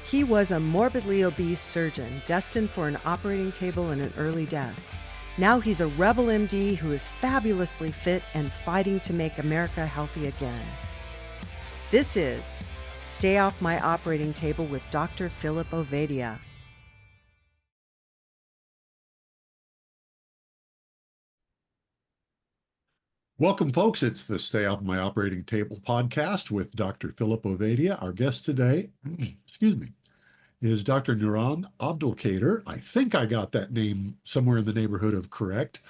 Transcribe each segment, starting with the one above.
He was a morbidly obese surgeon destined for an operating table and an early death. Now he's a rebel MD who is fabulously fit and fighting to make America healthy again. This is Stay Off My Operating Table with Dr. Philip Ovadia. Welcome, folks. It's the Stay Off My Operating Table podcast with Dr. Philip Ovadia. Our guest today, excuse me, is Dr. Nouran Abdelkader. I think I got that name somewhere in the neighborhood of correct.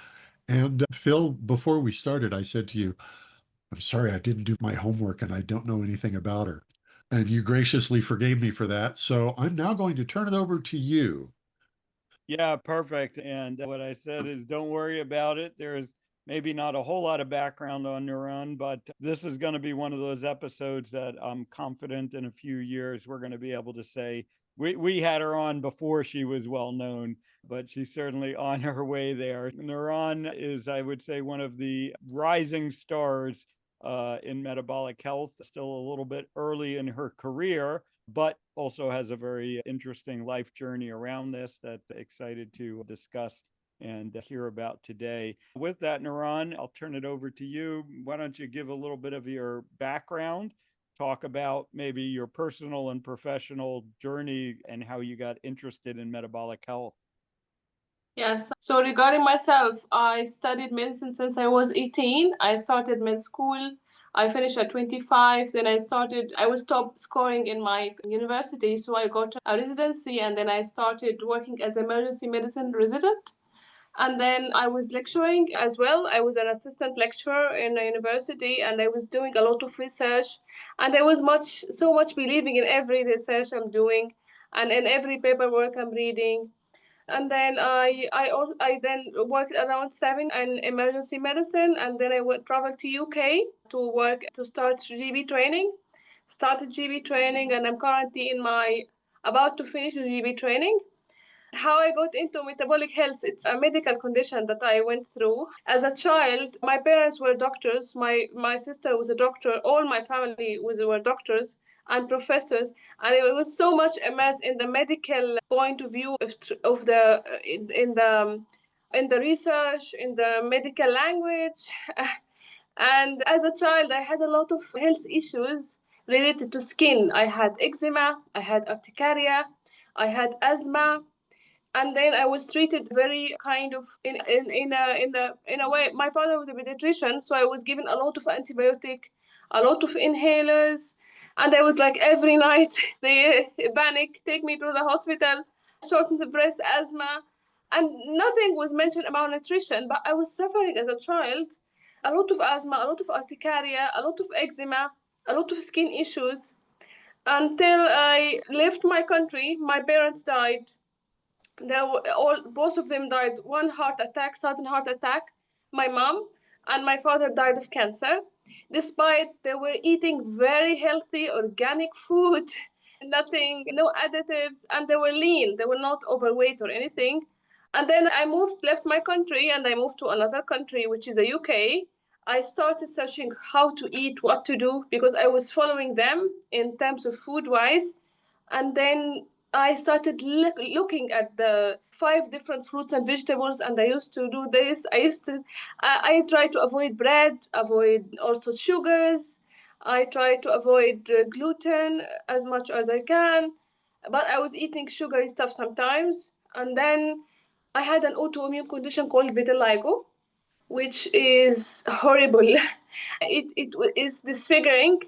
And Phil, before we started, I said to you, I'm sorry I didn't do my homework and I don't know anything about her. And you graciously forgave me for that. So I'm now going to turn it over to you. Yeah, perfect. And what I said is don't worry about it. There's maybe not a whole lot of background on Nouran, but this is going to be one of those episodes that I'm confident in a few years we're going to be able to say we had her on before she was well known, but she's certainly on her way there. Nouran is, I would say, one of the rising stars in metabolic health, still a little bit early in her career, but also has a very interesting life journey around this that excited to discuss and hear about today. With that, Nouran, I'll turn it over to you. Why don't you give a little bit of your background, talk about maybe your personal and professional journey and how you got interested in metabolic health. Yes. So regarding myself, I studied medicine since I was 18. I started med school. I finished at 25. Then I was top scoring in my university. So I got a residency and then I started working as emergency medicine resident. And then I was lecturing as well. I was an assistant lecturer in a university and I was doing a lot of research. And I was so much believing in every research I'm doing and in every paperwork I'm reading. And then I then worked around 7 in emergency medicine, and then I would travel to UK to work to start GB training. Started GB training, and I'm currently about to finish the GB training. How I got into metabolic health, it's a medical condition that I went through. As a child, my parents were doctors. My sister was a doctor. All my family were doctors and professors, and it was so much immersed in the medical point of view of the in the research, in the medical language. And as a child, I had a lot of health issues related to skin. I had eczema, I had urticaria, I had asthma, and then I was treated very kind of in a way. My father was a pediatrician, so I was given a lot of antibiotic, a lot of inhalers, and I was like every night they panic, take me to the hospital, shortness of breath, asthma, and nothing was mentioned about nutrition. But I was suffering as a child, a lot of asthma, a lot of urticaria, a lot of eczema, a lot of skin issues, until I left my country. My parents died. Both of them died. One heart attack, sudden heart attack. My mom and my father died of cancer, despite they were eating very healthy organic food, nothing, no additives, and they were lean. They were not overweight or anything. And then left my country, and I moved to another country, which is the UK. I started searching how to eat, what to do, because I was following them in terms of food wise. And then I started looking at the 5 different fruits and vegetables, and I used to do this. I try to avoid bread, avoid also sugars. I try to avoid gluten as much as I can, but I was eating sugary stuff sometimes. And then I had an autoimmune condition called vitiligo, which is horrible. It is disfiguring,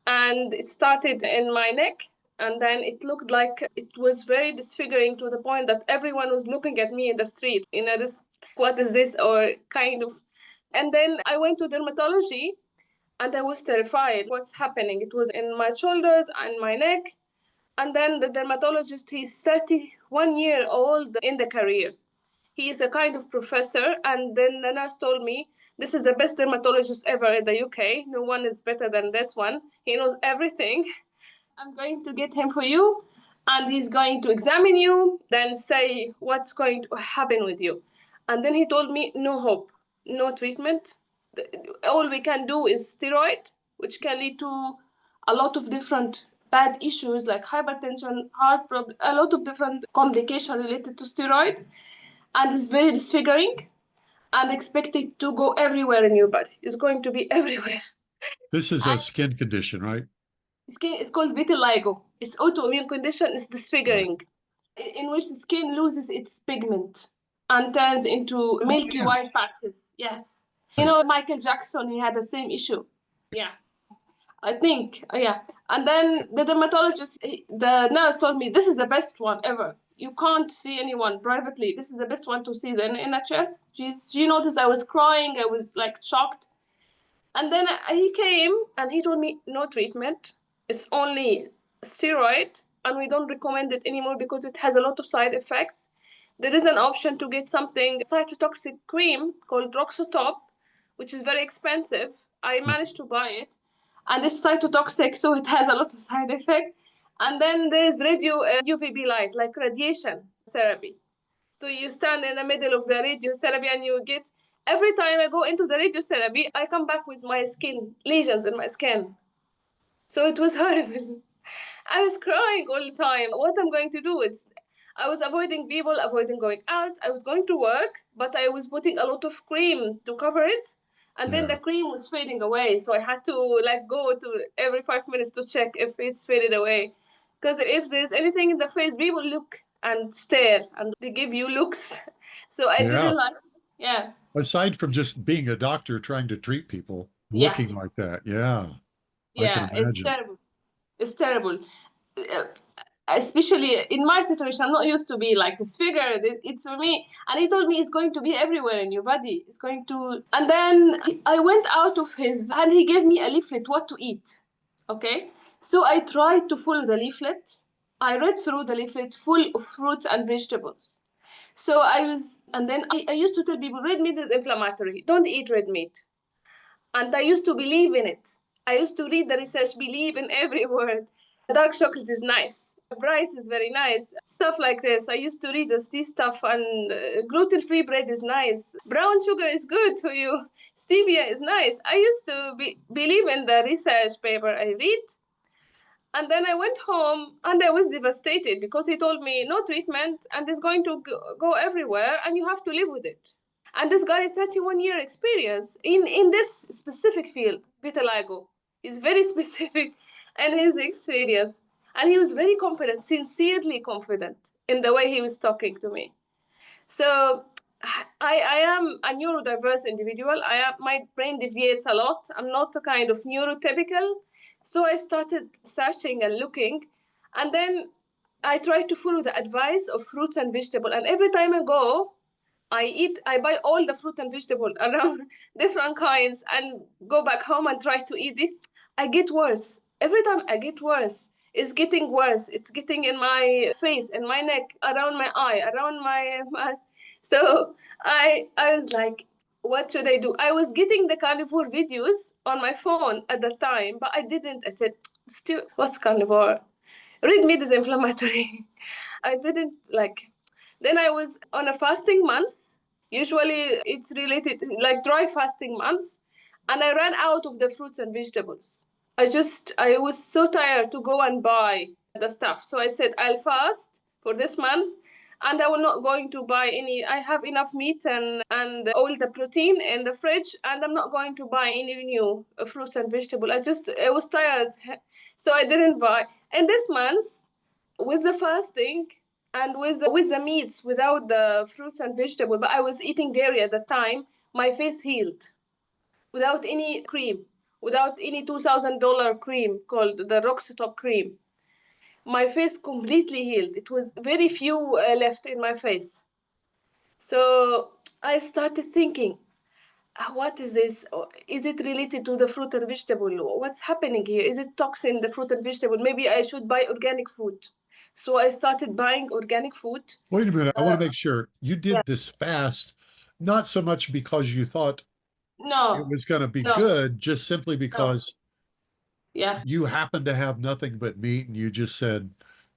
and it started in my neck, and then it looked like it was very disfiguring to the point that everyone was looking at me in the street, this, what is this, or kind of. And then I went to dermatology, and I was terrified what's happening. It was in my shoulders and my neck. And then the dermatologist, he's 31-year-old in the career. He is a kind of professor, and then the nurse told me, this is the best dermatologist ever in the UK. No one is better than this one. He knows everything. I'm going to get him for you, and he's going to examine you, then say what's going to happen with you. And then he told me, no hope, no treatment. All we can do is steroid, which can lead to a lot of different bad issues like hypertension, heart problem, a lot of different complications related to steroid, and it's very disfiguring and expected to go everywhere in your body. It's going to be everywhere. This is a skin condition, right? Skin is called vitiligo. It's autoimmune condition. It's Right. disfiguring, in which the skin loses its pigment and turns into milky yeah. white patches. Yes. You Right. know, Michael Jackson, he had the same issue. Yeah. I think, yeah. And then the dermatologist, the nurse told me, this is the best one ever. You can't see anyone privately. This is the best one to see. Then in NHS, she noticed I was crying. I was like shocked. And then he came and he told me, no treatment. It's only steroid, and we don't recommend it anymore because it has a lot of side effects. There is an option to get something, cytotoxic cream called Roxotop, which is very expensive. I managed to buy it, and it's cytotoxic, so it has a lot of side effects. And then there's radio UVB light, like radiation therapy. So you stand in the middle of the radiotherapy and you get, every time I go into the radiotherapy, I come back with my skin, lesions in my skin. So it was horrible. I was crying all the time. What I'm going to do? I was avoiding people, avoiding going out. I was going to work, but I was putting a lot of cream to cover it. And then the cream was fading away. So I had to like go to every 5 minutes to check if it's faded away. Because if there's anything in the face, people look and stare and they give you looks. So I didn't like, yeah. Aside from just being a doctor trying to treat people, looking like that. Yeah. I can imagine. It's terrible. It's terrible. Especially in my situation, I'm not used to be like disfigured. It's for me. And he told me it's going to be everywhere in your body. It's going to. And then I went out of his, and he gave me a leaflet what to eat. Okay. So I tried to follow the leaflet. I read through the leaflet full of fruits and vegetables. So and then I used to tell people red meat is inflammatory. Don't eat red meat. And I used to believe in it. I used to read the research, believe in every word. Dark chocolate is nice. Rice is very nice. Stuff like this. I used to read this stuff, and gluten-free bread is nice. Brown sugar is good for you. Stevia is nice. I used to believe in the research paper I read. And then I went home and I was devastated because he told me no treatment and it's going to go everywhere and you have to live with it. And this guy has 31-year experience in this specific field, vitiligo. He's very specific in his experience. And he was very confident, sincerely confident in the way he was talking to me. So I am a neurodiverse individual. My brain deviates a lot. I'm not a kind of neurotypical. So I started searching and looking. And then I tried to follow the advice of fruits and vegetables. And every time I go, I buy all the fruit and vegetable around different kinds and go back home and try to eat it. I get worse. Every time I get worse. It's getting worse. It's getting in my face, in my neck, around my eye, around my mouth. So I was like, what should I do? I was getting the carnivore videos on my phone at the time, but I didn't. I said, still, what's carnivore? Red meat is inflammatory. I didn't like. Then I was on a fasting month. Usually it's related like dry fasting months. And I ran out of the fruits and vegetables. I was so tired to go and buy the stuff. So I said, I'll fast for this month and I will not going to buy any. I have enough meat and all the protein in the fridge, and I'm not going to buy any new fruits and vegetables. I was tired. So I didn't buy. And this month, with the fasting and with the meats, without the fruits and vegetables, but I was eating dairy at the time, my face healed without any cream, without any $2,000 cream called the Roxotop cream. My face completely healed. It was very few left in my face. So I started thinking, what is this? Is it related to the fruit and vegetable? What's happening here? Is it toxin, the fruit and vegetable? Maybe I should buy organic food. So I started buying organic food. Wait a minute. I want to make sure you did this fast, not so much because you thought it was going to be good, just simply because you happened to have nothing but meat and you just said,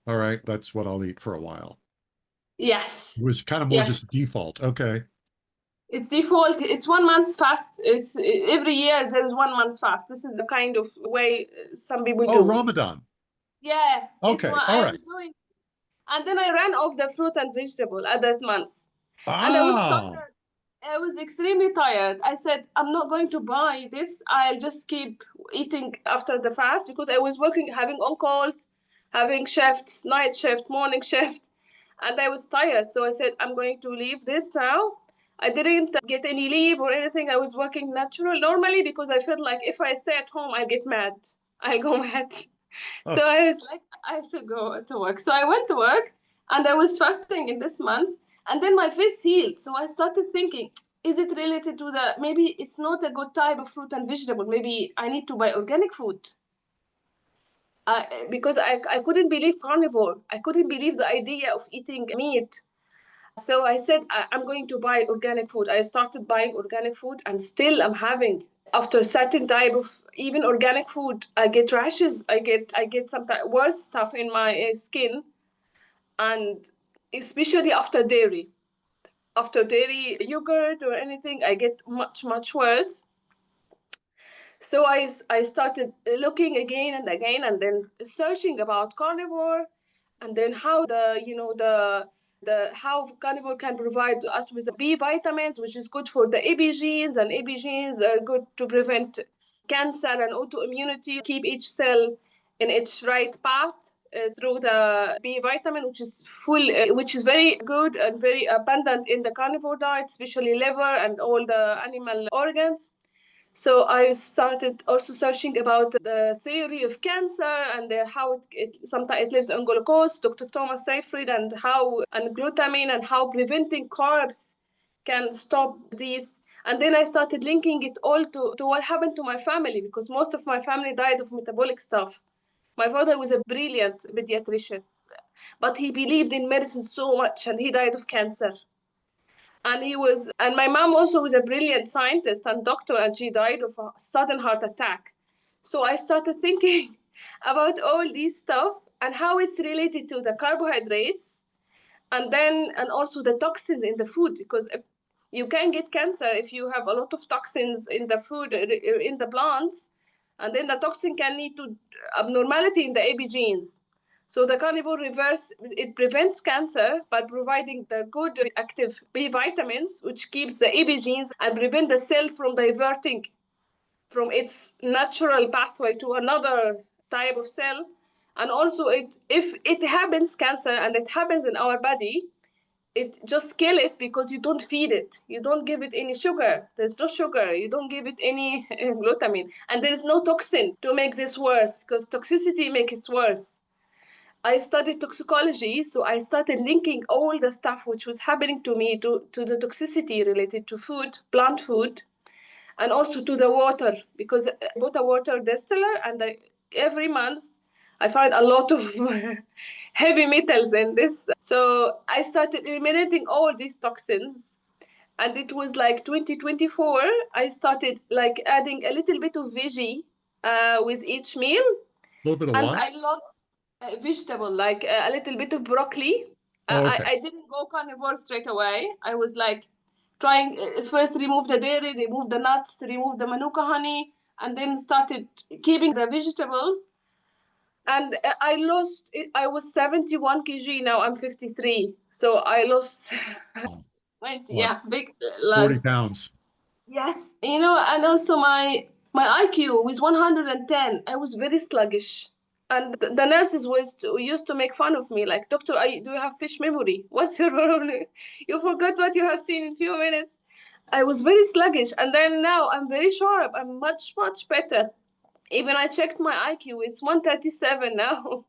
all right, that's what I'll eat for a while. Yes. It was kind of more just default. Okay. It's default. It's 1 month fast. It's every year there is 1 month fast. This is the kind of way some people do. Oh, Ramadan. Yeah, it's Okay. what All I right. was doing. And then I ran off the fruit and vegetable at that month. And I was Ah, tired. I was extremely tired. I said, I'm not going to buy this. I'll just keep eating after the fast because I was working, having on calls, having shifts, night shift, morning shift, and I was tired. So I said, I'm going to leave this now. I didn't get any leave or anything. I was working natural normally because I felt like if I stay at home, I get mad. I go mad. oh, So I was like, I should go to work. So I went to work and I was fasting in this month. And then my face healed. So I started thinking, is it related to the, maybe it's not a good type of fruit and vegetable. Maybe I need to buy organic food. Because I couldn't believe carnivore. I couldn't believe the idea of eating meat. So I said, I'm going to buy organic food. I started buying organic food and still I'm having, after certain type of even organic food, I get rashes. I get some worse stuff in my skin, and especially after dairy. After dairy yogurt or anything, I get much worse. So I started looking again and again, and then searching about carnivore, and then how the how carnivore can provide us with B vitamins, which is good for the AB genes, and AB genes are good to prevent cancer and autoimmunity, keep each cell in its right path through the B vitamin, which is which is very good and very abundant in the carnivore diet, especially liver and all the animal organs. So I started also searching about the theory of cancer and how sometimes it lives on glucose, Dr. Thomas Seyfried, and how and glutamine and how preventing carbs can stop these. And then I started linking it all to what happened to my family, because most of my family died of metabolic stuff. My father was a brilliant pediatrician, but he believed in medicine so much and he died of cancer. And my mom also was a brilliant scientist and doctor, and she died of a sudden heart attack. So I started thinking about all these stuff and how it's related to the carbohydrates, and also the toxins in the food, because you can get cancer if you have a lot of toxins in the food, in the plants, and then the toxin can lead to abnormality in the AB genes. So the carnivore reverse, it prevents cancer by providing the good active B vitamins, which keeps the AB genes and prevent the cell from diverting from its natural pathway to another type of cell. And also, if it happens cancer and it happens in our body, it just kill it because you don't feed it. You don't give it any sugar. There's no sugar. You don't give it any glutamine. And there is no toxin to make this worse, because toxicity makes it worse. I studied toxicology, so I started linking all the stuff which was happening to me to the toxicity related to food, plant food, and also to the water, because I bought a water distiller, and every month I find a lot of heavy metals in this. So I started eliminating all these toxins. And it was like 2024, I started like adding a little bit of veggie with each meal. a little bit of And what? I lost vegetable, like a little bit of broccoli. Oh, okay. I didn't go carnivore straight away. I was like trying first remove the dairy, remove the nuts, remove the manuka honey, and then started keeping the vegetables. And I was 71 kg, now I'm 53. So I lost Oh, 20, what? yeah, big 40 loss. pounds. Yes, and also my IQ was 110. I was very sluggish. And the nurses used to make fun of me, like, Doctor, do you have fish memory? What's your problem? You forgot what you have seen in a few minutes. I was very sluggish. And then now I'm very sharp. I'm much better. Even I checked my IQ. It's 137 now.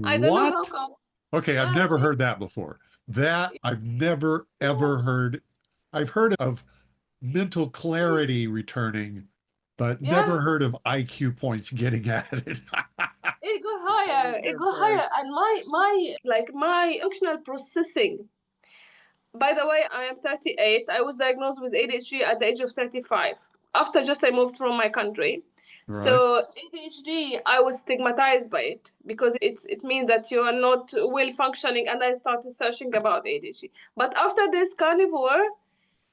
I don't know how What? come. Okay, I've Yeah, never heard that before. That I've never ever heard. I've heard of mental clarity returning, but yeah. never heard of IQ points getting added. It go higher. It go higher. And my functional processing. By the way, I am 38. I was diagnosed with ADHD at the age of 35. After just I moved from my country. Right. So ADHD, I was stigmatized by it because it means that you are not well functioning, and I started searching about ADHD. But after this carnivore,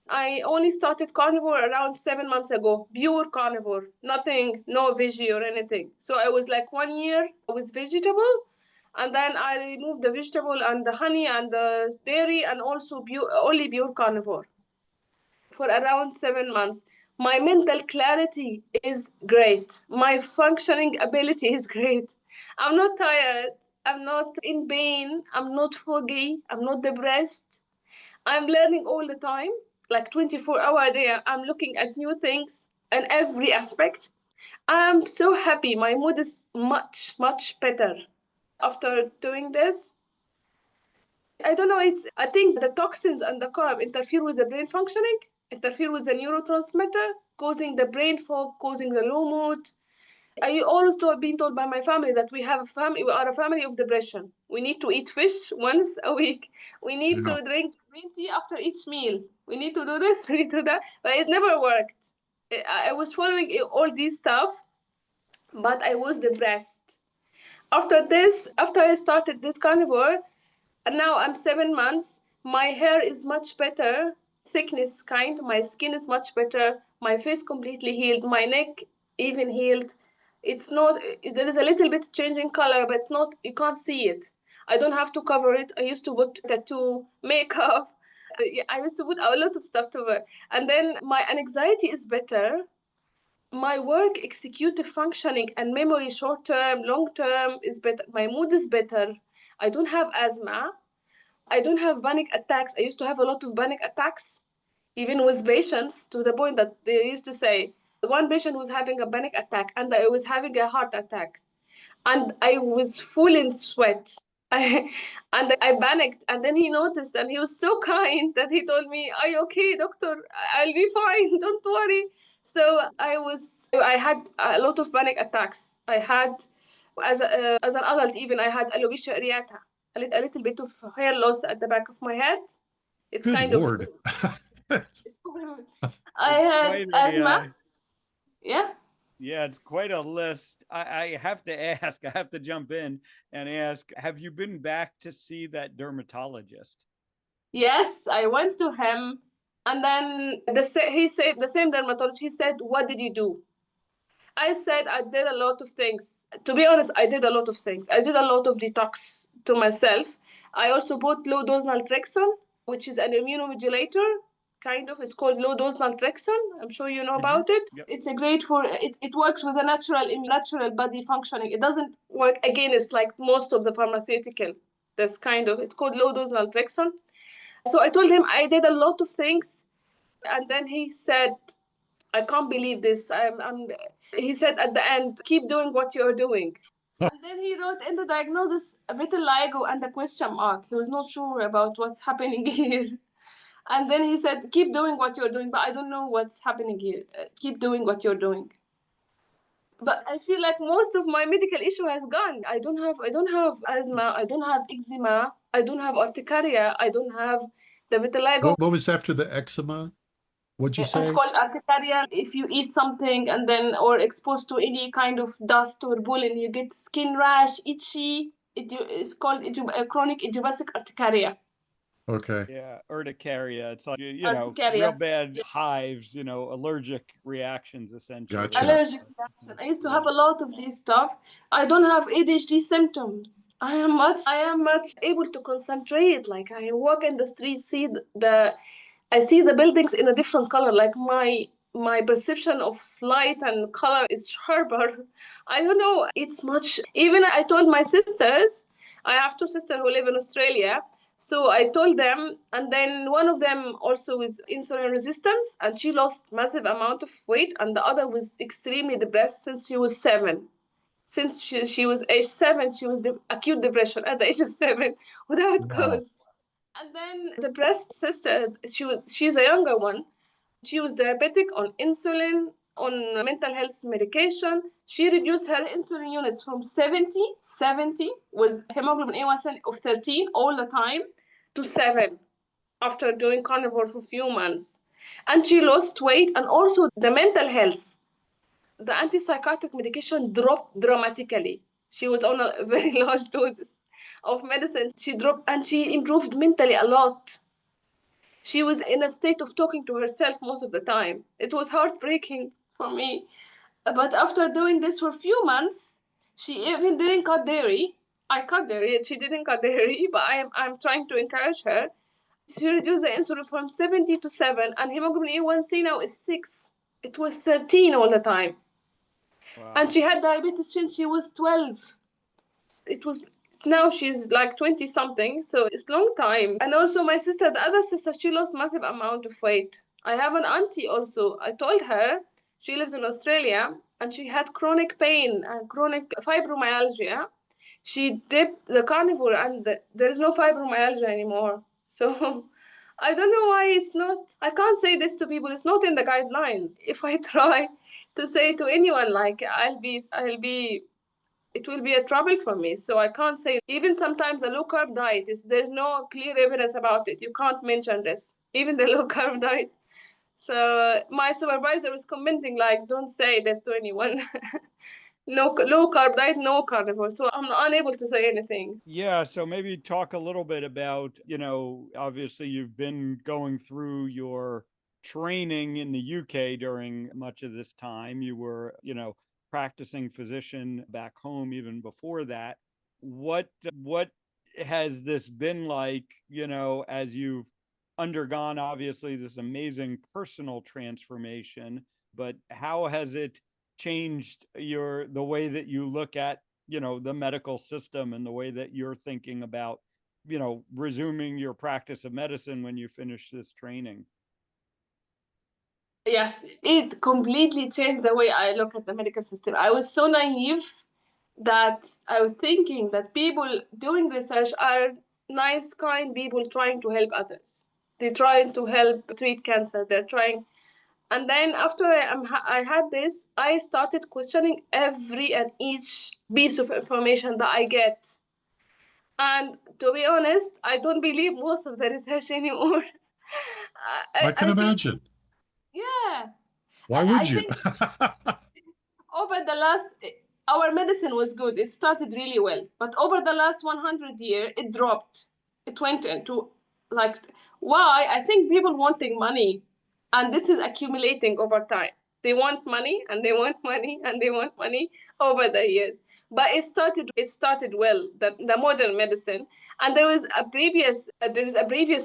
I only started carnivore around 7 months ago, pure carnivore, nothing, no veggie or anything. So I was like 1 year with vegetable, And then I removed the vegetable and the honey and the dairy, and also only pure carnivore for around 7 months. My mental clarity is great. My functioning ability is great. I'm not tired. I'm not in pain. I'm not foggy. I'm not depressed. I'm learning all the time, like 24-hour a day. I'm looking at new things in every aspect. I'm so happy. My mood is much, much better after doing this. I don't know. I think the toxins and the carb interfere with the brain functioning, interfere with the neurotransmitter, causing the brain fog, causing the low mood. I always been told by my family that we are a family of depression. We need to eat fish once a week. We need Yeah. to drink green tea after each meal. We need to do this, we need to do that. But it never worked. I was following all these stuff, but I was depressed. After I started this carnivore, and now I'm 7 months, my hair is much better, thickness kind, my skin is much better, my face completely healed, my neck even healed. It's not, there is a little bit changing color, but it's not, you can't see it. I don't have to cover it. I used to put tattoo, makeup. I used to put a lot of stuff to wear. And then my anxiety is better. My work executive functioning and memory short term, long term is better. My mood is better. I don't have asthma. I don't have panic attacks. I used to have a lot of panic attacks, even with patients, to the point that they used to say, one patient was having a panic attack and I was having a heart attack. And I was full in sweat. And I panicked. And then he noticed and he was so kind that he told me, "Are you okay, doctor? I'll be fine. Don't worry." So I had a lot of panic attacks. I had, as an adult, even I had alopecia areata, a little bit of hair loss at the back of my head. It's Good kind of, Lord. it's, I It's had quite asthma. Yeah. yeah, it's quite a list. I have to ask, I have to jump in and ask, have you been back to see that dermatologist? Yes, I went to him, and then he said, the same dermatologist. He said, "What did you do?" I said, "I did a lot of things." To be honest, I did a lot of things. I did a lot of detox to myself. I also bought low dose naltrexone, which is an immunomodulator, kind of. It's called low dose naltrexone. I'm sure you know Mhm. about it. Yep. It's a great for it. It works with the natural body functioning. It doesn't work against like most of the pharmaceutical. This kind of, it's called low dose naltrexone. So I told him I did a lot of things, and then he said, "I can't believe this." He said at the end, "Keep doing what you're doing." And then he wrote in the diagnosis vitiligo and a question mark. He was not sure about what's happening here. And then he said, "Keep doing what you're doing, but I don't know what's happening here. Keep doing what you're doing." But I feel like most of my medical issue has gone. I don't have asthma, I don't have eczema, I don't have urticaria, I don't have the vitiligo. What was after the eczema? What'd you It's say? called urticaria. If you eat something and then or exposed to any kind of dust or pollen, you get skin rash, itchy. It's called chronic idiopathic urticaria. Okay. Yeah, urticaria. It's like, real Urticaria. bad hives, allergic reactions essentially. Gotcha. Allergic reaction. I used to have a lot of these stuff. I don't have ADHD symptoms. I am much able to concentrate. Like I walk in the street, I see the buildings in a different color. Like my perception of light and color is sharper. I don't know. It's much. Even I told my sisters. I have two sisters who live in Australia. So I told them, and then one of them also with insulin resistance, and she lost massive amount of weight, and the other was extremely depressed since she was 7. Since she was age 7, she was acute depression at the age of 7 without Wow. cause. And then the breast sister, she's a younger one. She was diabetic on insulin, on mental health medication. She reduced her insulin units from 70 with hemoglobin A1C of 13 all the time to 7 after doing carnivore for a few months. And she lost weight, and also the mental health. The antipsychotic medication dropped dramatically. She was on a very large doses of medicine. She dropped and she improved mentally a lot. She was in a state of talking to herself most of the time. It was heartbreaking for me. But after doing this for a few months, she even didn't cut dairy. I cut dairy. She didn't cut dairy, but I'm trying to encourage her. She reduced the insulin from 70 to 7, and hemoglobin A1C now is 6. It was 13 all the time. Wow. And she had diabetes since she was 12. It was Now she's like 20 something, so it's long time. And also my sister, the other sister, she lost massive amount of weight. I have an auntie also. I told her, she lives in Australia, and she had chronic pain and chronic fibromyalgia. She did the carnivore, and there is no fibromyalgia anymore. So I don't know why it's not. I can't say this to people. It's not in the guidelines. If I try to say to anyone, like, it will be a trouble for me. So I can't say. Even sometimes a low carb diet there's no clear evidence about it. You can't mention this. Even the low carb diet. So my supervisor was commenting, like, don't say this to anyone. No low carb diet, no carnivore. So I'm unable to say anything. Yeah, so maybe talk a little bit about, obviously you've been going through your training in the UK during much of this time. You were, practicing physician back home even before that. What has this been like, as you've undergone obviously this amazing personal transformation, but how has it changed the way that you look at the medical system and the way that you're thinking about resuming your practice of medicine when you finish this training? Yes, it completely changed the way I look at the medical system. I was so naive that I was thinking that people doing research are nice, kind people trying to help others. They're trying to help treat cancer. They're trying. And then after I had this, I started questioning every and each piece of information that I get. And to be honest, I don't believe most of the research anymore. I can I think, imagine. yeah, Why would I you? think over the last, our medicine was good. It started really well. But over the last 100 years, it dropped. It went into, like, why? I think people wanting money. And this is accumulating over time. They want money and they want money and they want money over the years. But it started well, the modern medicine. And there is a previous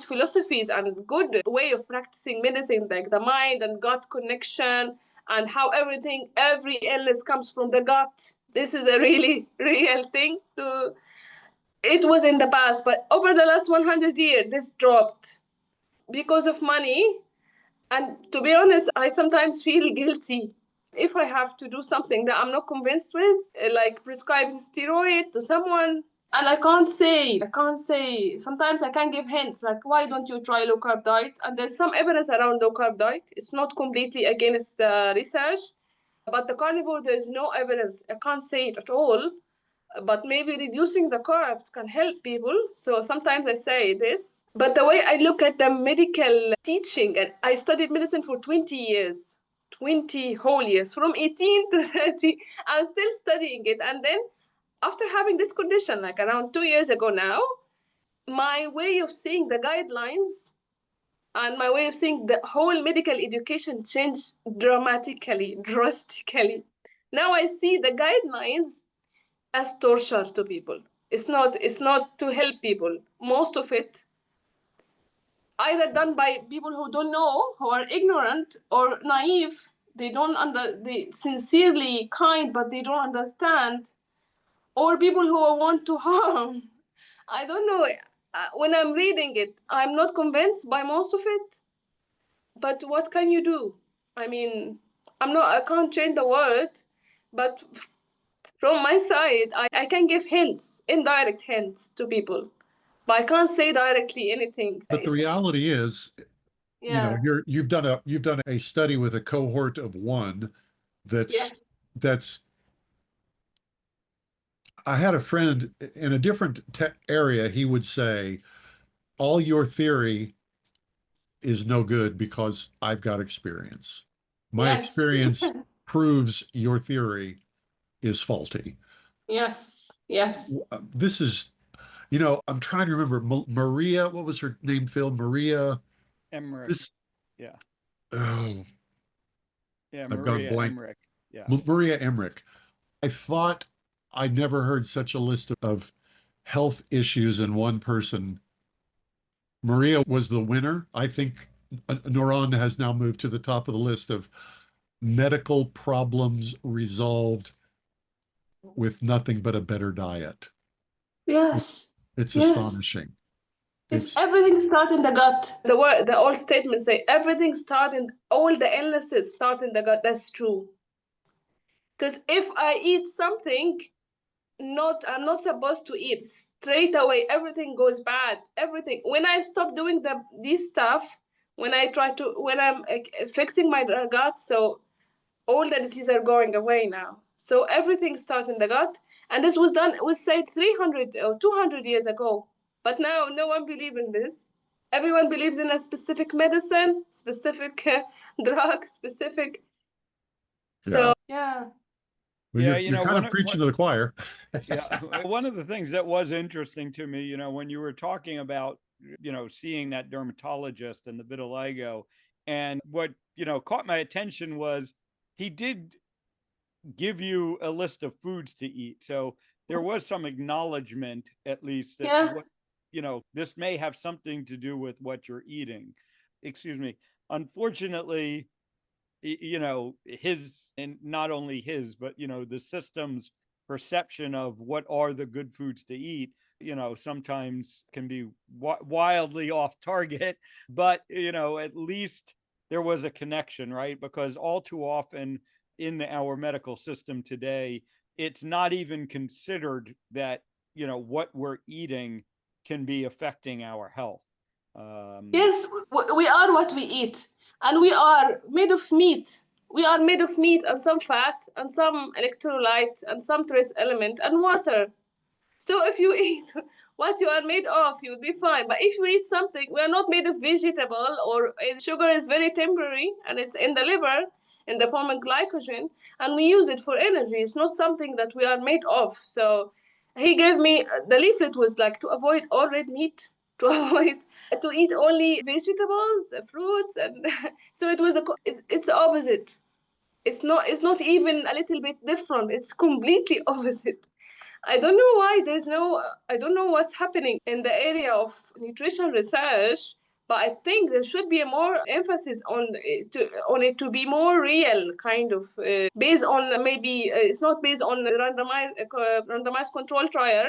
philosophies and good way of practicing medicine, like the mind and gut connection, and how every illness comes from the gut. This is a really real thing. It was in the past, but over the last 100 years, this dropped because of money. And to be honest, I sometimes feel guilty if I have to do something that I'm not convinced with, like prescribing steroid to someone. And I can't say. Sometimes I can give hints, like, why don't you try low carb diet? And there's some evidence around low carb diet. It's not completely against the research, but the carnivore, there's no evidence. I can't say it at all. But maybe reducing the carbs can help people. So sometimes I say this. But the way I look at the medical teaching, and I studied medicine for 20 years, 20 whole years, from 18 to 30. I'm still studying it. And then after having this condition, like around 2 years ago now, my way of seeing the guidelines and my way of seeing the whole medical education changed drastically. Now I see the guidelines as torture to people. It's not to help people. Most of it either done by people who don't know, who are ignorant or naive. They sincerely kind, but they don't understand, or people who want to harm. I don't know. When I'm reading it, I'm not convinced by most of it. But what can you do? I mean, I can't change the world, but from my side, I can give hints, indirect hints to people, but I can't say directly anything. But the reality is, Yeah, you've done a study with a cohort of one yeah, that's I had a friend in a different area. He would say, all your theory is no good because I've got experience. My yes, experience proves your theory is faulty. yes, yes. This is, I'm trying to remember Maria, what was her name, Phil? Maria, Emmerich. this, Yeah. oh, Yeah. I've gone Maria blank. Emmerich. Yeah. Maria Emmerich. I thought I'd never heard such a list of health issues in one person. Maria was the winner. I think Nouran has now moved to the top of the list of medical problems resolved with nothing but a better diet. Yes. It's Yes. astonishing. It's It's everything starts in the gut. The old statement say everything starts in all the illnesses start in the gut. That's true. Because if I eat something not I'm not supposed to eat straight away, everything goes bad. Everything. When I stop doing this stuff, when I'm fixing my gut, so all the diseases are going away now. So everything starts in the gut, and this was said 300 or 200 years ago. But now no one believes in this. Everyone believes in a specific medicine, specific drug, specific. yeah. So yeah, Well, Yeah, you're kind of preaching to the choir. yeah, one of the things that was interesting to me, when you were talking about, seeing that dermatologist and the vitiligo, and what, caught my attention was he did give you a list of foods to eat. So there was some acknowledgement, at least, that yeah, what, this may have something to do with what you're eating. Excuse me. Unfortunately, his, and not only his, but, the system's perception of what are the good foods to eat, sometimes can be wildly off target. But, at least there was a connection, right? Because all too often in our medical system today, it's not even considered that, what we're eating can be affecting our health. yes, we are what we eat, and we are made of meat. We are made of meat and some fat and some electrolyte and some trace element and water. So if you eat what you are made of, you'll be fine. But if you eat something, we are not made of vegetable, or sugar is very temporary and it's in the liver in the form of glycogen, and we use it for energy. It's not something that we are made of. So he gave me the leaflet was like to avoid all red meat, to avoid to eat only vegetables, fruits, and so it was it's the opposite. It's not even a little bit different. It's completely opposite. I don't know why I don't know what's happening in the area of nutrition research, but I think there should be a more emphasis on it to be more real, kind of based on maybe it's not based on randomized control trial.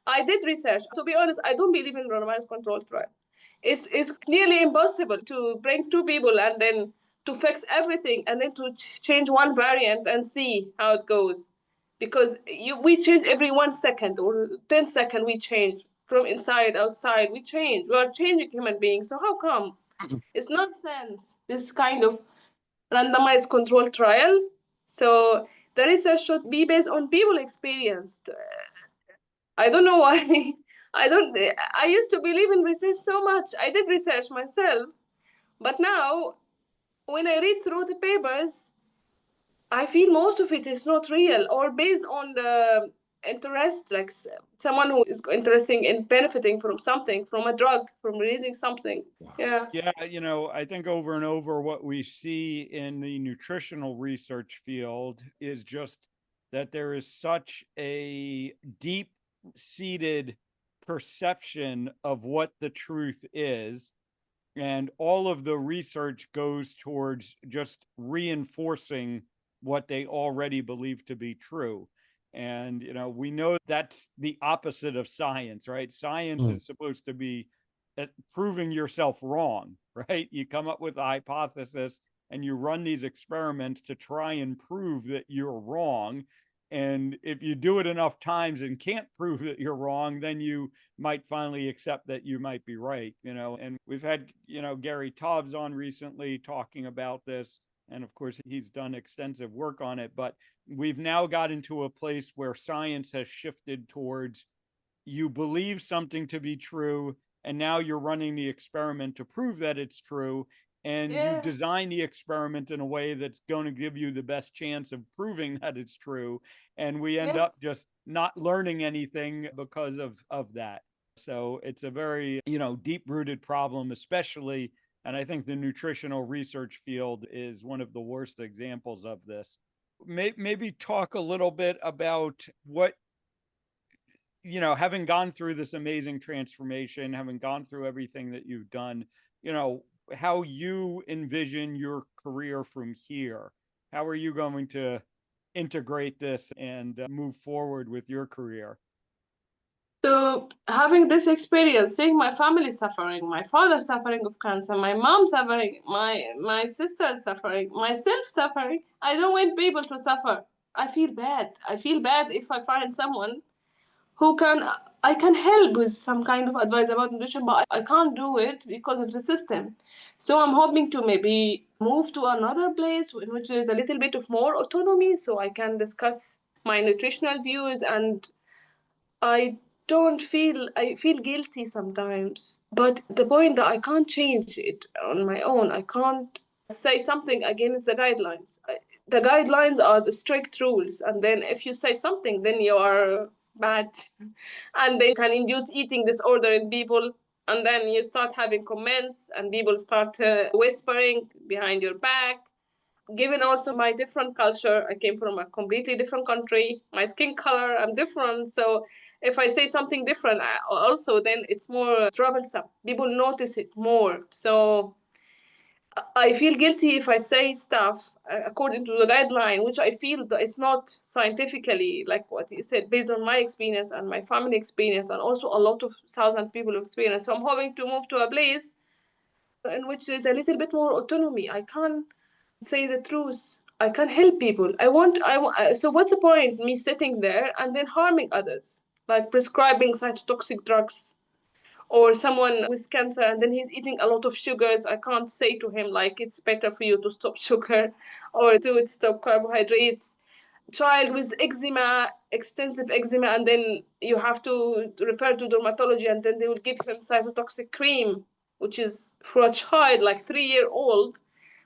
I did research. To be honest, I don't believe in randomized control trial. It's nearly impossible to bring two people and then to fix everything and then to change one variant and see how it goes, because we change every 1 second or 10 seconds. We change from inside outside. We are changing human beings. So how come? It's nonsense, this kind of randomized control trial. So the research should be based on people experienced. I don't know why. I used to believe in research so much. I did research myself, but now when I read through the papers, I feel most of it is not real or based on the interest, like someone who is interested in benefiting from something, from a drug, from reading something. Wow. Yeah. Yeah, I think over and over what we see in the nutritional research field is just that there is such a deep seated perception of what the truth is. And all of the research goes towards just reinforcing what they already believe to be true. And, we know that's the opposite of science, right? Science Mm. is supposed to be proving yourself wrong, right? You come up with a hypothesis and you run these experiments to try and prove that you're wrong. And if you do it enough times and can't prove that you're wrong, then you might finally accept that you might be right, and we've had, Gary Taubes on recently talking about this. And of course, he's done extensive work on it, but we've now got into a place where science has shifted towards you believe something to be true, and now you're running the experiment to prove that it's true. And you Yeah. design the experiment in a way that's going to give you the best chance of proving that it's true. And we end Yeah. up just not learning anything because of that. So it's a very, deep rooted problem, especially. And I think the nutritional research field is one of the worst examples of this. Maybe talk a little bit about what having gone through this amazing transformation, having gone through everything that you've done, how you envision your career from here. How are you going to integrate this and move forward with your career? So having this experience, seeing my family suffering, my father suffering of cancer, my mom suffering, my sister suffering, myself suffering, I don't want people to suffer. I feel bad. I feel bad if I find someone who I can help with some kind of advice about nutrition, but I can't do it because of the system. So I'm hoping to maybe move to another place in which there's a little bit of more autonomy, so I can discuss my nutritional views. And I feel guilty sometimes, but the point that I can't change it on my own. I can't say something against the guidelines. The guidelines are the strict rules, and then if you say something, then you are bad, and they can induce eating disorder in people. And then you start having comments, and people start whispering behind your back. Given also my different culture, I came from a completely different country. My skin color, I'm different. So if I say something different, also then it's more troublesome. People notice it more. So I feel guilty if I say stuff according to the guideline, which I feel that it's not scientifically, like what you said, based on my experience and my family experience, and also a lot of thousand people experience. So I'm hoping to move to a place in which there's a little bit more autonomy. I can't say the truth. I can help people. So what's the point me sitting there and then harming others, like prescribing cytotoxic drugs, or someone with cancer and then he's eating a lot of sugars. I can't say to him like it's better for you to stop sugar or to stop carbohydrates. Child with eczema, extensive eczema, and then you have to refer to dermatology, and then they will give him cytotoxic cream, which is for a child like 3 year old.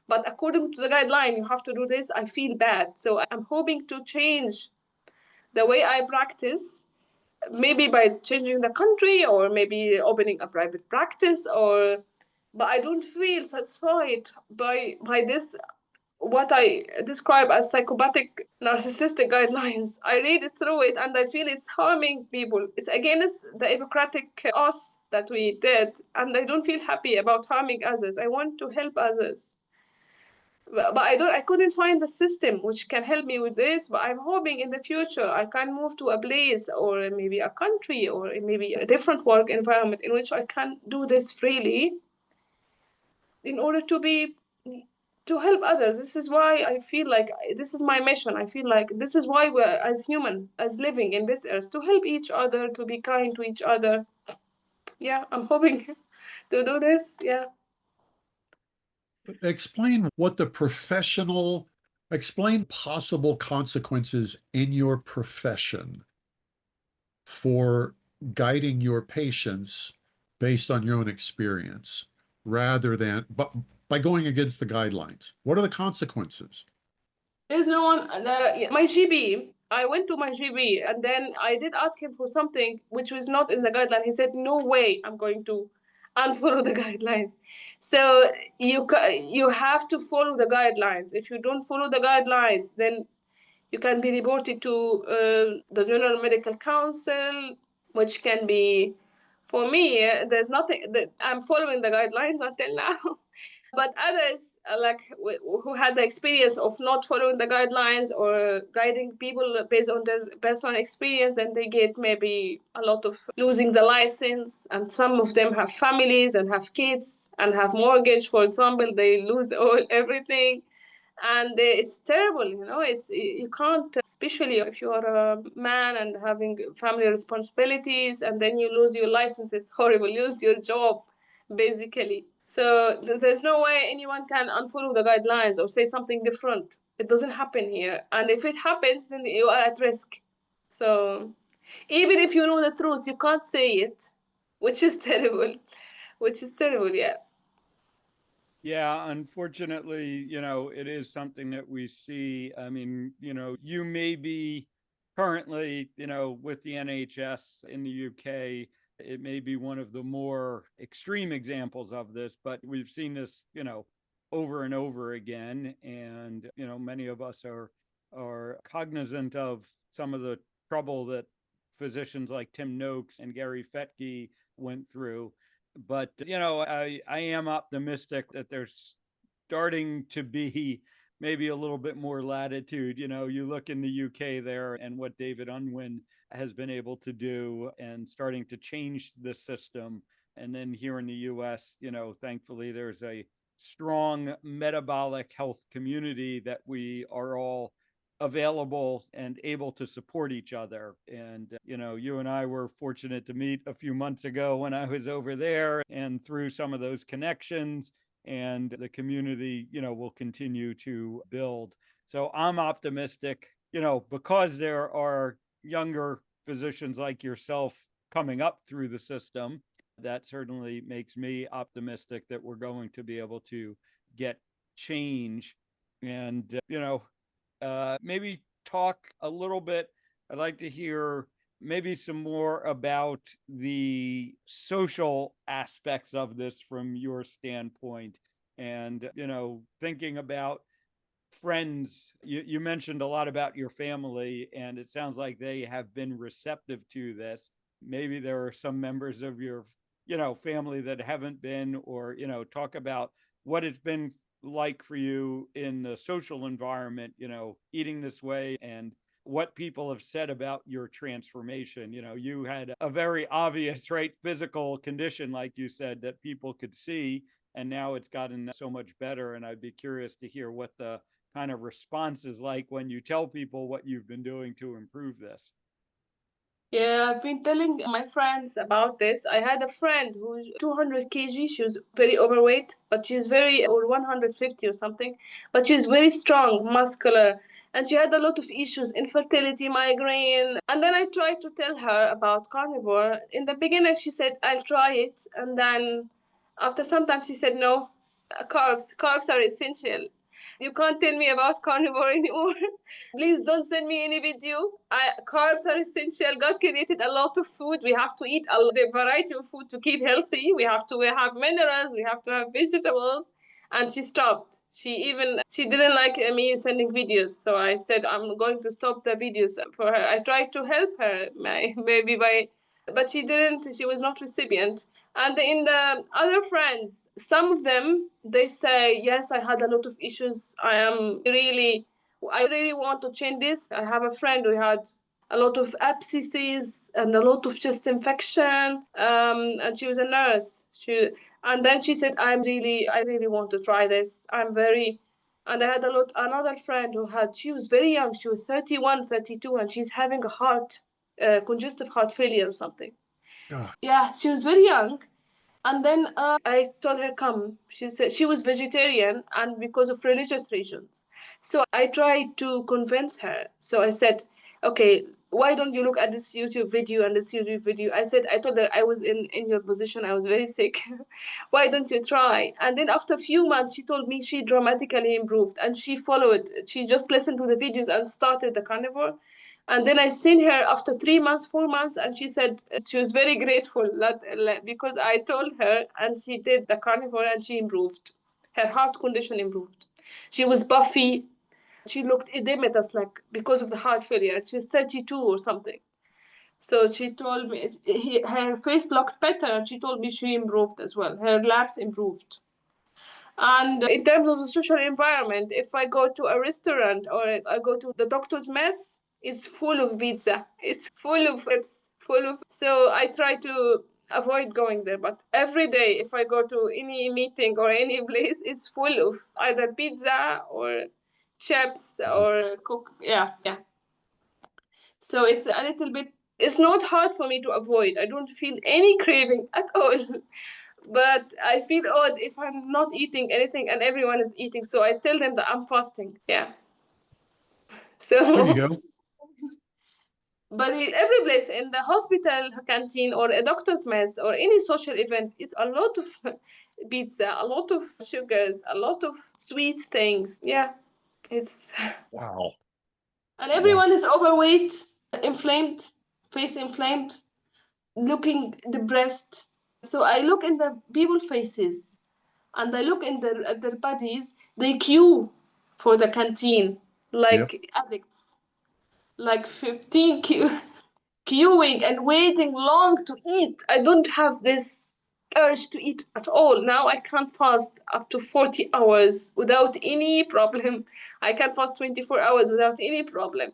But according to the guideline, you have to do this. I feel bad. So I'm hoping to change the way I practice, maybe by changing the country or maybe opening a private practice, or but I don't feel satisfied by this, what I describe as psychopathic narcissistic guidelines. I read it through it and I feel it's harming people. It's against the Hippocratic oath that we did, and I don't feel happy about harming others. I want to help others. But I couldn't find the system which can help me with this. But I'm hoping in the future I can move to a place or maybe a country or maybe a different work environment in which I can do this freely in order to help others. This is why I feel like this is my mission. I feel like this is why we're as human, as living in this earth, to help each other, to be kind to each other. Yeah, I'm hoping to do this. Yeah. Explain explain possible consequences in your profession for guiding your patients based on your own experience rather than but by going against the guidelines. What are the consequences? There's no one. My GB. I went to my GB and then I did ask him for something which was not in the guideline. He said, "No way, I'm going to unfollow the guidelines." So you have to follow the guidelines. If you don't follow the guidelines, then you can be reported to the General Medical Council, which can be, for me, there's nothing that I'm following the guidelines until now. But others, like who had the experience of not following the guidelines or guiding people based on their personal experience, and they get maybe a lot of losing the license. And some of them have families and have kids and have mortgage, for example. They lose everything, and it's terrible. It's, you can't, especially if you are a man and having family responsibilities, and then you lose your license. It's horrible. You lose your job, basically. So there's no way anyone can unfollow the guidelines or say something different. It doesn't happen here. And if it happens, then you are at risk. So even if you know the truth, you can't say it, which is terrible. Which is terrible, yeah. Yeah, unfortunately, it is something that we see. I mean, you may be currently, with the NHS in the UK, it may be one of the more extreme examples of this, but we've seen this, over and over again. And, many of us are cognizant of some of the trouble that physicians like Tim Noakes and Gary Fettke went through. But, I am optimistic that there's starting to be maybe a little bit more latitude. You look in the UK there and what David Unwin has been able to do and starting to change the system. And then here in the US, thankfully there's a strong metabolic health community that we are all available and able to support each other. And, you and I were fortunate to meet a few months ago when I was over there, and through some of those connections, and the community, will continue to build. So I'm optimistic, because there are younger physicians like yourself coming up through the system. That certainly makes me optimistic that we're going to be able to get change. And, maybe talk a little bit. I'd like to hear maybe some more about the social aspects of this from your standpoint. And, thinking about friends, you mentioned a lot about your family, and it sounds like they have been receptive to this. Maybe there are some members of your, family that haven't been, or, talk about what it's been like for you in the social environment, eating this way, and what people have said about your transformation. You had a very obvious, right, physical condition, like you said, that people could see, and now it's gotten so much better. And I'd be curious to hear what the kind of response is like when you tell people what you've been doing to improve this. Yeah, I've been telling my friends about this. I had a friend who's 200 kg. She was very overweight, but she's or 150 or something, but she's very strong, muscular. And she had a lot of issues, infertility, migraine. And then I tried to tell her about carnivore. In the beginning, she said, I'll try it. And then after some time, she said, no, carbs are essential. You can't tell me about carnivore anymore. Please don't send me any video. Carbs are essential. God created a lot of food. We have to eat the variety of food to keep healthy. We have minerals. We have to have vegetables. And she stopped. She didn't like me sending videos. So I said, I'm going to stop the videos for her. I tried to help her, but she didn't. She was not recipient. And in the other friends, some of them, they say, yes, I had a lot of issues. I really want to change this. I have a friend who had a lot of abscesses and a lot of chest infection. And she was a nurse. And then she said, I really want to try this. And I had another friend she was very young. She was 31, 32, and she's having congestive heart failure or something. God. Yeah, she was very young. And then I told her, come. She said she was vegetarian, and because of religious reasons. So I tried to convince her. So I said, okay, why don't you look at this YouTube video and this YouTube video? I told her I was in your position. I was very sick. Why don't you try? And then after a few months, she told me she dramatically improved, and she followed. She just listened to the videos and started the carnivore. And then I seen her after 3 months, 4 months, and she said she was very grateful because I told her, and she did the carnivore, and she improved. Her heart condition improved. She was puffy. She looked edematous, because of the heart failure. She's 32 or something. So she told me her face looked better, and she told me she improved as well. Her laughs improved. And in terms of the social environment, if I go to a restaurant or I go to the doctor's mess, it's full of pizza. It's full of chips, So I try to avoid going there. But every day, if I go to any meeting or any place, it's full of either pizza or chips or cook. Yeah. So it's a little bit. It's not hard for me to avoid. I don't feel any craving at all. But I feel odd if I'm not eating anything and everyone is eating. So I tell them that I'm fasting. Yeah. There you So, go. but in every place, in the hospital canteen or a doctor's mess or any social event, it's a lot of pizza, a lot of sugars, a lot of sweet things. Yeah. It's Wow. And everyone is overweight, inflamed, face inflamed, looking depressed. So I look in the people faces and I look in their bodies, they queue for the canteen like Yep. addicts, like 15 queuing and waiting long to eat. I don't have this urge to eat at all. Now I can fast up to 40 hours without any problem. I can fast 24 hours without any problem.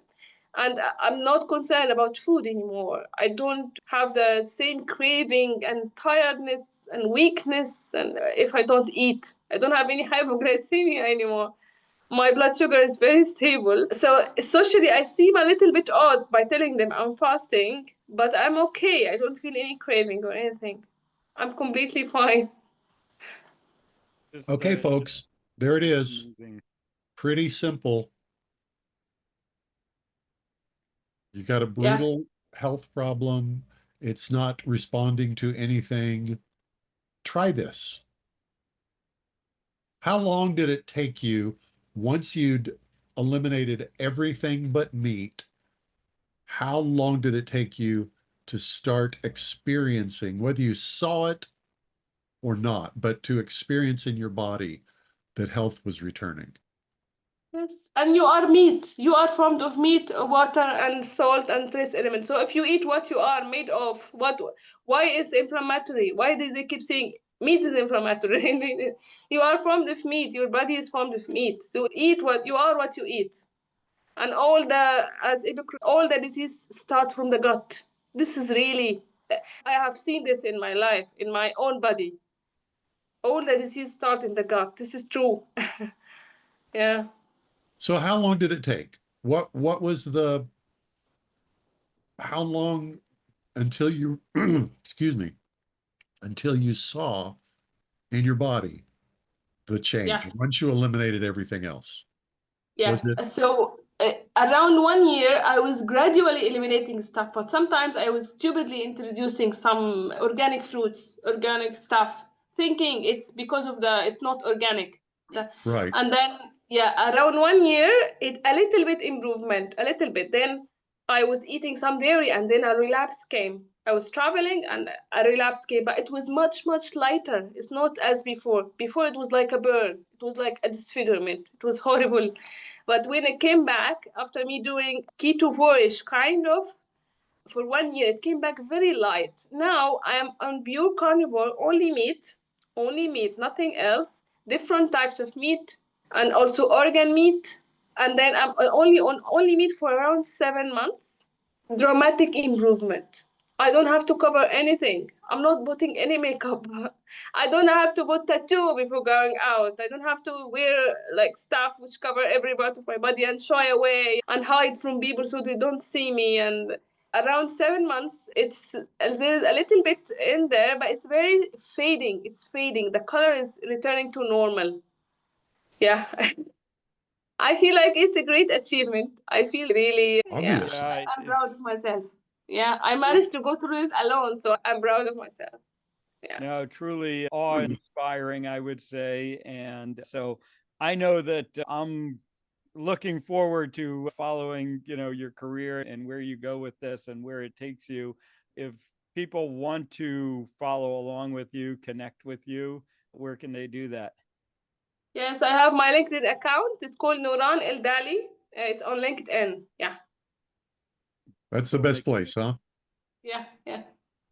And I'm not concerned about food anymore. I don't have the same craving and tiredness and weakness. And if I don't eat, I don't have any hypoglycemia anymore. My blood sugar is very stable. So socially, I seem a little bit odd by telling them I'm fasting, but I'm okay. I don't feel any craving or anything. I'm completely fine. Just, Okay, folks, there it is. amazing. Pretty simple. You got a Yeah. brutal health problem. It's not responding to anything. Try this. How long did it take you once you'd eliminated everything but meat? How long did it take you to start experiencing, whether you saw it or not, but to experience in your body that health was returning? Yes, and you are meat. You are formed of meat, water, and salt and trace elements. So if you eat what you are made of, why is inflammatory? Why do they keep saying meat is inflammatory? You are formed of meat. Your body is formed of meat. So eat what you are, what you eat, and all the disease start from the gut. This is really, I have seen this in my life, in my own body. All the disease start in the gut. This is true. Yeah. So how long did it take? What was the how long until you excuse me, until you saw in your body the change Yeah. once you eliminated everything else? Was Yes. it So around 1 year, I was gradually eliminating stuff, but sometimes I was stupidly introducing some organic fruits, organic stuff, thinking it's because of it's not organic. right? And then, yeah, around 1 year, a little bit improvement, a little bit. Then I was eating some dairy, and then a relapse came. I was traveling, and a relapse came, but it was much, much lighter. It's not as before. Before it was like a burn. It was like a disfigurement. It was horrible. But when it came back after me doing ketovore-ish kind of for 1 year, it came back very light. Now I am on pure carnivore, only meat, nothing else. Different types of meat and also organ meat. And then I'm only on only meat for around 7 months. Dramatic improvement. I don't have to cover anything. I'm not putting any makeup. I don't have to put tattoo before going out. I don't have to wear like stuff which cover every part of my body and shy away and hide from people so they don't see me. And around 7 months, there's a little bit in there, but it's very fading. It's fading. The color is returning to normal. Yeah. I feel like it's a great achievement. I feel really, yeah, Obviously. Yeah, I'm proud of it's myself. Yeah, I managed to go through this alone, so I'm proud of myself. Yeah. no, truly awe-inspiring, I would say. And so I know that I'm looking forward to following, your career and where you go with this and where it takes you. If people want to follow along with you, connect with you, where can they do that? Yes, I have my LinkedIn account. It's called Nouran Eldali. It's on LinkedIn. Yeah. That's the We'll best make place, huh? Yeah. Yeah.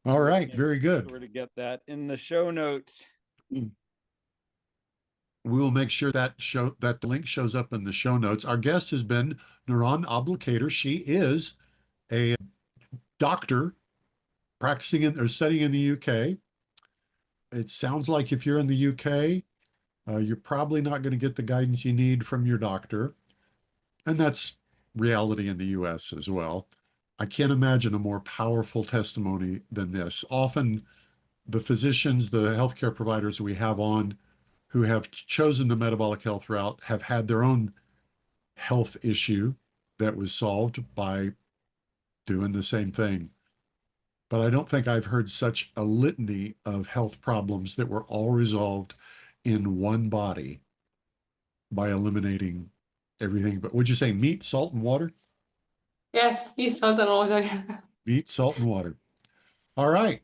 All we'll right, make very good. sure to get that in the show notes. We will make sure that the link shows up in the show notes. Our guest has been Nouran Abdelkader. She is a doctor practicing or studying in the UK. It sounds like if you're in the UK, you're probably not going to get the guidance you need from your doctor. And that's reality in the US as well. I can't imagine a more powerful testimony than this. Often, the physicians, the healthcare providers we have on who have chosen the metabolic health route have had their own health issue that was solved by doing the same thing. But I don't think I've heard such a litany of health problems that were all resolved in one body by eliminating everything. But would you say meat, salt, and water? Yes, peace, salt, and water. Meat, salt, and water. All right.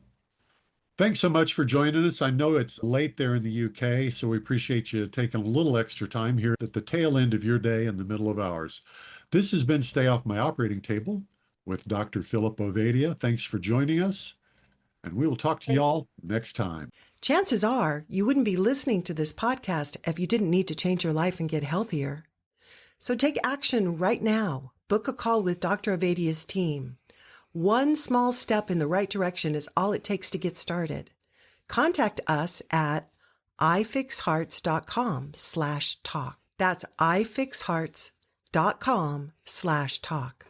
Thanks so much for joining us. I know it's late there in the UK, so we appreciate you taking a little extra time here at the tail end of your day in the middle of ours. This has been Stay Off My Operating Table with Dr. Philip Ovadia. Thanks for joining us, and we will talk to y'all next time. Chances are you wouldn't be listening to this podcast if you didn't need to change your life and get healthier. So take action right now. Book a call with Dr. Ovadia's team. One small step in the right direction is all it takes to get started. Contact us at ifixhearts.com/talk. That's ifixhearts.com/talk.